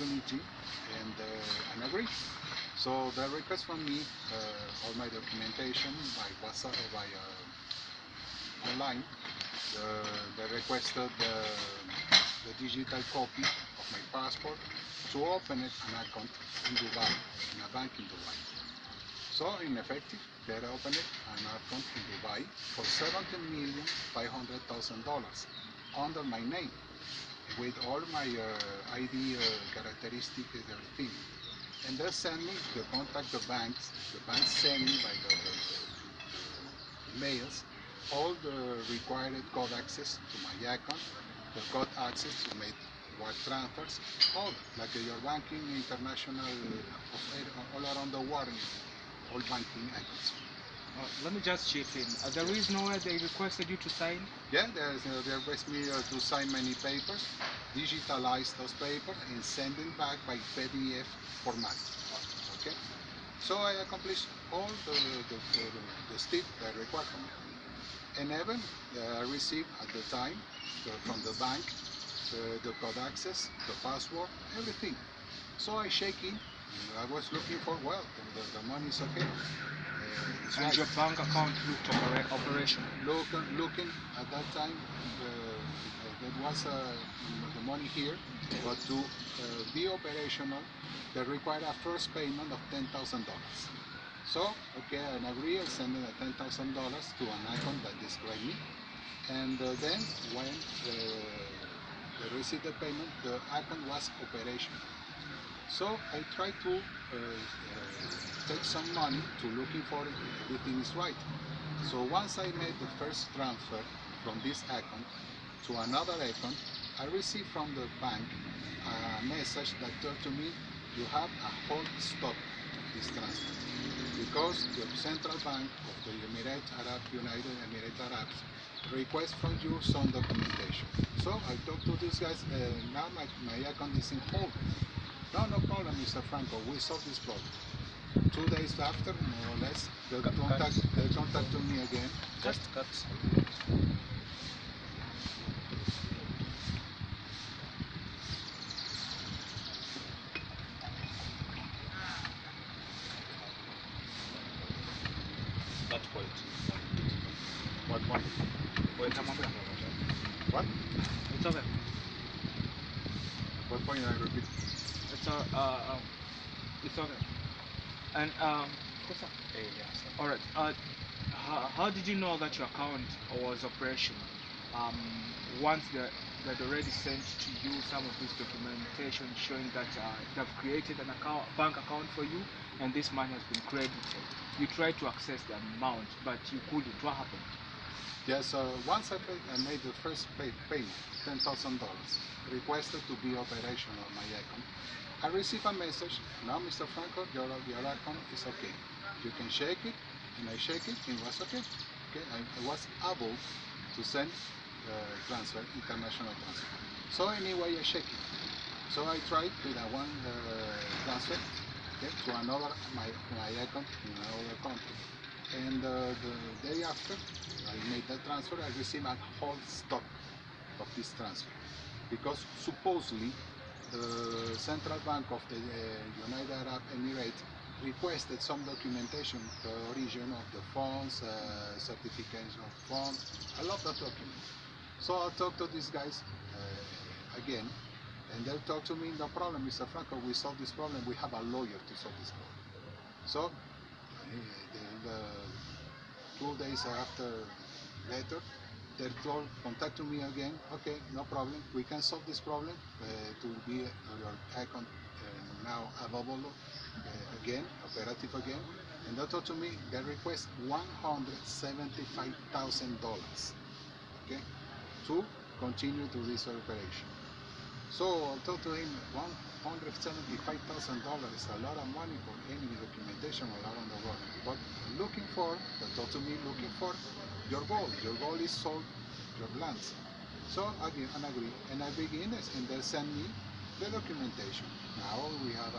opportunity and agree. So they request from me all my documentation by WhatsApp or by online. They requested the digital copy of my passport to open an account in Dubai, in a bank in Dubai. So in effect, they opened an account in Dubai for $17,500,000 under my name, with all my ID characteristics and everything. And they send me to contact the banks. The banks send me by the mails all the required code access to my account, the code access to make wire transfers, all like your banking international all around the world, all banking accounts. Let me just chip in. There is nowhere they requested you to sign? Yeah, they request me to sign many papers, digitalize those papers, and send them back by PDF format. Okay, so I accomplished all the steps they require from me. And even I received at the time from the bank the code access, the password, everything. So I check in. I was looking for, well, the money is okay. And right. Your bank account looked operational? Looking at that time, there was the money here, but to be operational, they required a first payment of $10,000. So, okay, I agree, I sent the $10,000 to an account that described me, and then when they received the payment, the account was operational. So I tried to take some money to looking for it, everything is right. So once I made the first transfer from this account to another account, I received from the bank a message that told to me, you have a whole stop of this transfer, because the Central Bank of the United Emirates Arabs request from you some documentation. So I talked to these guys, now my account is in hold. No problem, Mr. Franco, we solved this problem. 2 days after, more or less, they contacted me again. Just cut. That point. What point? What? It's okay. What point I repeat? It's okay. And all right. How did you know that your account was operational? Once they'd already sent to you some of this documentation showing that they've created an bank account for you, and this money has been credited. You tried to access the amount, but you couldn't. What happened? Yes, once I made the first payment, $10,000, requested to be operational on my account, I received a message, now Mr. Franco, your account is okay. You can check it, and I checked it, and it was okay. Okay, I was able to send transfer, international transfer. So anyway, I checked it. So I tried with a one transfer, okay, to another, my account in another country. And the day after I made that transfer, I received a whole stop of this transfer, because supposedly the Central Bank of the United Arab Emirates requested some documentation, the origin of the funds, certification of funds, a lot of documents. So I talked to these guys again, and they talked to me, no problem, Mr. Franco, we solved this problem, we have a lawyer to solve this problem. So the 2 days after later, they told, contact me again, okay, no problem, we can solve this problem to be your account now available again, operative again. And they told to me, they request $175,000, okay, to continue to this operation. So I told to him, $175,000 is a lot of money for any documentation all around the world. But looking for, they told to me, looking for your goal. Your goal is sold your lands. So again, I agree, and I begin this, and they send me the documentation. Now we have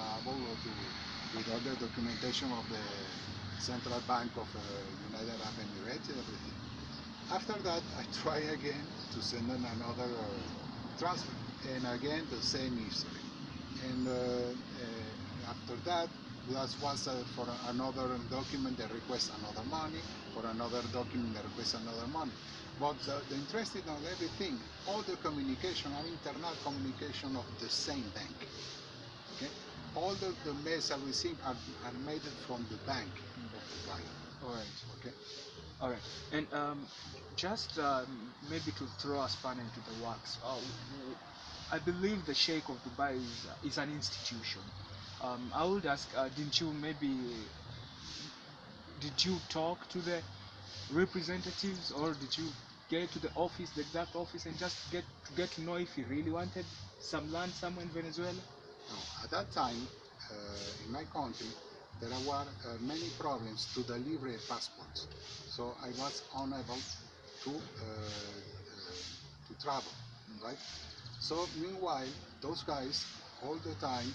with all the documentation of the Central Bank of United Arab Emirates and everything. After that, I try again to send them another transfer, and again the same history. And that, that was for another document they request another money, for another document they request another money. But the interesting on everything, all the communication are internal communication of the same bank. Okay? All the mails I receive are made from the bank of the client. All right. Okay? All right. And just maybe to throw a spanner into the works, I believe the Sheikh of Dubai is an institution. I would ask, didn't you maybe did you talk to the representatives, or did you get to the office, the exact office, and just get to know if he really wanted some land somewhere in Venezuela? No, at that time, in my country, there were many problems to deliver passports, so I was unable to travel, right? So meanwhile, those guys all the time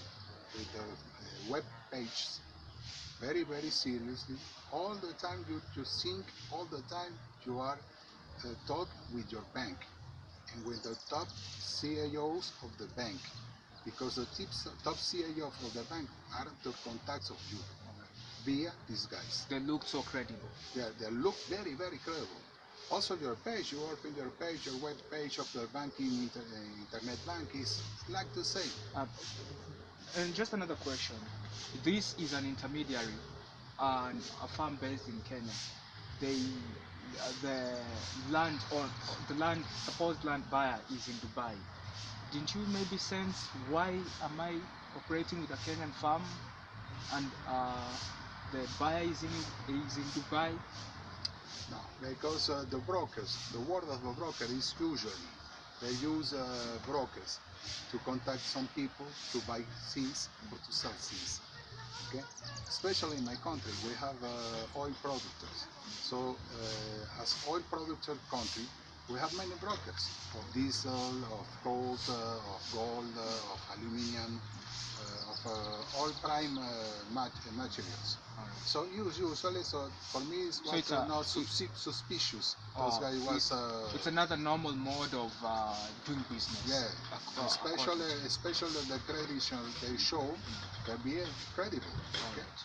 with the web pages, very seriously, all the time you think, all the time you are talk with your bank and with the top CIOs of the bank, because the top CIOs of the bank are the contacts of you via these guys. They look so credible. They look very credible. Also your page, you open your page, your web page of the banking, internet bank is like the same. And just another question. This is an intermediary and a farm based in Kenya. They, the land or the land supposed land buyer is in Dubai. Didn't you maybe sense why am I operating with a Kenyan farm and the buyer is in Dubai? No, because the brokers, the word of the broker is usually they use brokers to contact some people to buy things or to sell things. Okay, especially in my country, we have oil producers. So as oil producer country, we have many brokers of diesel, of coal, of gold, of aluminium, of all prime materials. Alright. So usually, so for me, it's So what it's a- not suspicious. This guy was. It's another normal mode of doing business. Yeah, especially the credentials they show can be credible. Okay? Alright.